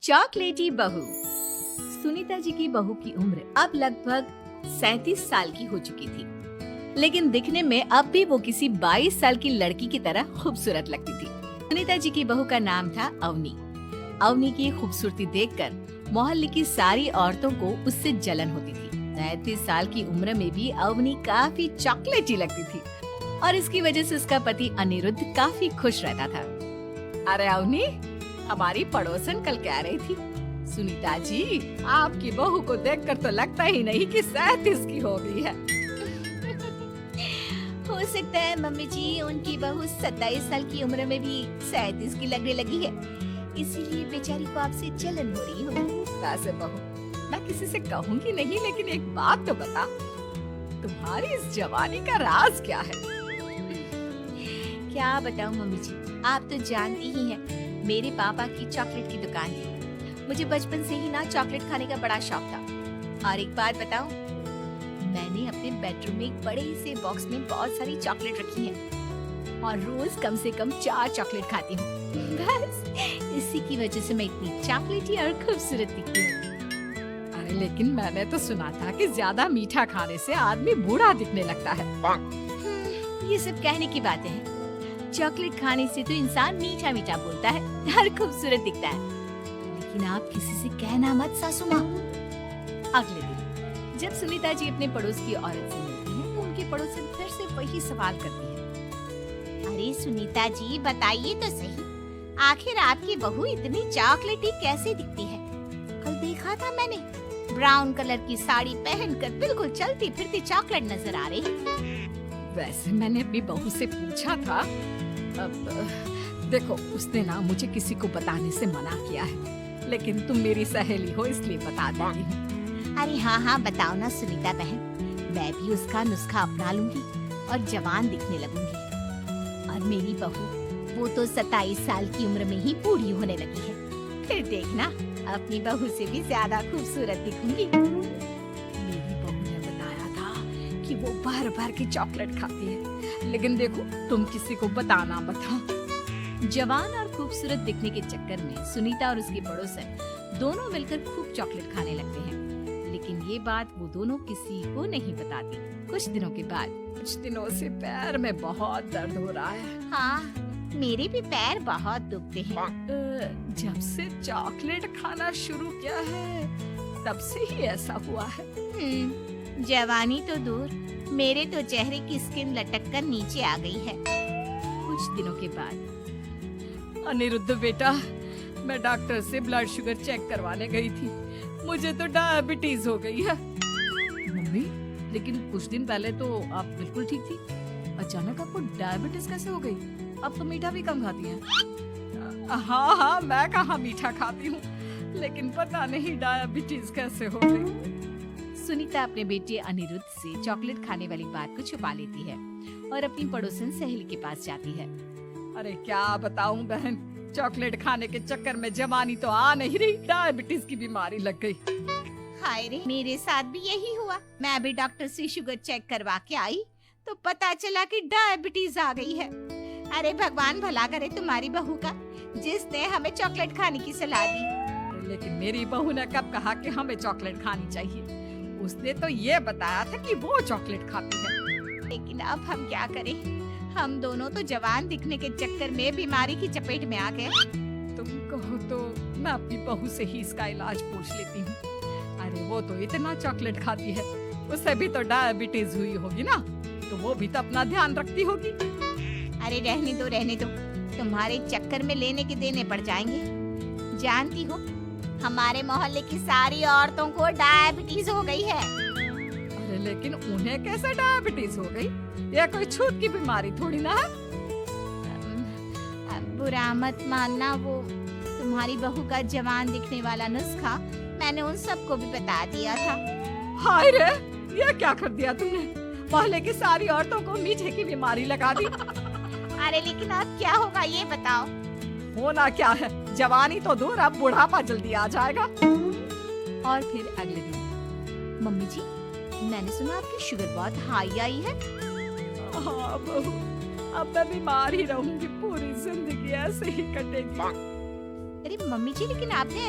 चॉकलेटी बहू। सुनीता जी की बहू की उम्र अब लगभग 37 साल की हो चुकी थी, लेकिन दिखने में अब भी वो किसी 22 साल की लड़की की तरह खूबसूरत लगती थी। सुनीता जी की बहू का नाम था अवनी। अवनी की खूबसूरती देखकर मोहल्ले की सारी औरतों को उससे जलन होती थी। 37 साल की उम्र में भी अवनी काफी चॉकलेटी लगती थी और इसकी वजह से उसका पति अनिरुद्ध काफी खुश रहता था। अरे अवनी, हमारी पड़ोसन कल कह रही थी, सुनीता जी आपकी बहू को देखकर तो लगता ही नहीं कि 37 की हो गई है। हो सकता है मम्मी जी उनकी बहू 27 साल की उम्र में भी 37 की लगने लगी है, इसीलिए बेचारी को आपसे जलन हो रही हो। वैसे बहू मैं किसी से कहूंगी नहीं, लेकिन एक बात तो बता, तुम्हारी इस जवानी का राज क्या है? क्या बताऊं मम्मी जी, आप तो जानती ही हैं, मेरे पापा की चॉकलेट की दुकान थी। मुझे बचपन से ही ना चॉकलेट खाने का बड़ा शौक था। और एक बात बताऊं, मैंने अपने बेडरूम में एक बड़े से बॉक्स में बहुत सारी चॉकलेट रखी है और रोज कम से कम 4 चॉकलेट खाती हूँ। बस इसी की वजह से मैं इतनी चॉकलेटी और खूबसूरत दिखती हूँ। अरे लेकिन मैंने तो सुना था कि ज्यादा मीठा खाने से आदमी बूढ़ा दिखने लगता है। ये सब कहने की बातें हैं। चॉकलेट खाने से तो इंसान मीठा मीठा बोलता है और खूबसूरत दिखता है। लेकिन आप किसी से कहना मत सासू माँ। अगले दिन जब सुनीता जी अपने पड़ोस की औरत से मिलती हैं, तो उनकी पड़ोसन फिर से वही सवाल करती है। अरे सुनीता जी बताइए तो सही, आखिर आपकी बहू इतनी चॉकलेटी कैसे दिखती है? कल देखा था मैंने, ब्राउन कलर की साड़ी पहनकर बिल्कुल चलती फिरती चॉकलेट नजर आ रही है। वैसे मैंने अपनी बहू से पूछा था, अब देखो उसने ना मुझे किसी को बताने से मना किया है, लेकिन तुम मेरी सहेली हो इसलिए बता देती हूँ। अरे हाँ बताओ ना सुनीता बहन, मैं भी उसका नुस्खा अपना लूंगी और जवान दिखने लगूंगी। और मेरी बहू वो तो 27 साल की उम्र में ही बूढ़ी होने लगी है, फिर देखना अपनी बहू से भी ज्यादा खूबसूरत दिखूंगी। मेरी बहू ने बताया था कि वो बार बार की चॉकलेट खाती है, लेकिन देखो तुम किसी को बताना मत। जवान और खूबसूरत दिखने के चक्कर में सुनीता और उसकी पड़ोसन दोनों मिलकर खूब चॉकलेट खाने लगते हैं, लेकिन ये बात वो दोनों किसी को नहीं बताती। कुछ दिनों से पैर में बहुत दर्द हो रहा है। हाँ, मेरे भी पैर बहुत दुखते हैं। जब से चॉकलेट खाना शुरू किया है तब से ही ऐसा हुआ है। जवानी तो दूर, मेरे तो चेहरे की स्किन लटक कर नीचे आ गई है। कुछ दिनों के बाद, अनिरुद्ध बेटा, मैं डॉक्टर से ब्लड शुगर चेक करवाने गई थी, मुझे तो डायबिटीज हो गई है। मम्मी, लेकिन कुछ दिन पहले तो आप बिल्कुल ठीक थी, अचानक आपको डायबिटीज कैसे हो गई? आप तो मीठा भी कम खाती हैं। हाँ, मैं कहाँ मीठा खाती हूँ, लेकिन पता नहीं डायबिटीज कैसे हो गई। सुनीता अपने बेटे अनिरुद्ध से चॉकलेट खाने वाली बात को छुपा लेती है और अपनी पड़ोसन सहेली के पास जाती है। अरे क्या बताऊं बहन, चॉकलेट खाने के चक्कर में जवानी तो आ नहीं रही, डायबिटीज की बीमारी लग गई। हाय रे, मेरे साथ भी यही हुआ। मैं अभी डॉक्टर से शुगर चेक करवा के आई तो पता चला कि डायबिटीज आ गई है। अरे भगवान भला करे तुम्हारी बहू का, जिसने हमें चॉकलेट खाने की सलाह दी। लेकिन मेरी बहू ने कब कहा कि हमें चॉकलेट खानी चाहिए? उसने तो ये बताया था कि वो चॉकलेट खाती है। लेकिन अब हम क्या करें, हम दोनों तो जवान दिखने के चक्कर में बीमारी की चपेट में आ गए। तुम कहो तो मैं अपनी बहू से ही इसका इलाज पूछ लेती हूँ। अरे वो तो इतना चॉकलेट खाती है, उसे भी तो डायबिटीज हुई होगी ना, तो वो भी तो अपना ध्यान रखती होगी। अरे रहने दो, तुम्हारे चक्कर में लेने के देने पड़ जाएंगे। जानती हो, हमारे मोहल्ले की सारी औरतों को डायबिटीज हो गई है। अरे लेकिन उन्हें कैसे डायबिटीज हो गई? यह कोई छूत की बीमारी थोड़ी ना है। बुरा मत मानना, वो तुम्हारी बहू का जवान दिखने वाला नुस्खा मैंने उन सबको भी बता दिया था। हाय रे, ये क्या कर दिया तुमने? मोहल्ले की सारी औरतों को मीठे की बीमारी लगा दी। अरे लेकिन अब क्या होगा ये बताओ। होना क्या है, जवानी तो दूर, अब बुढ़ापा जल्दी आ जाएगा। और फिर अगले दिन, मम्मी जी मैंने सुना आपकी शुगर बहुत हाई आई है। हाँ बहू, अब मैं बीमार ही रहूंगी, पूरी जिंदगी ऐसे ही कटेगी। अरे मम्मी जी, लेकिन आपने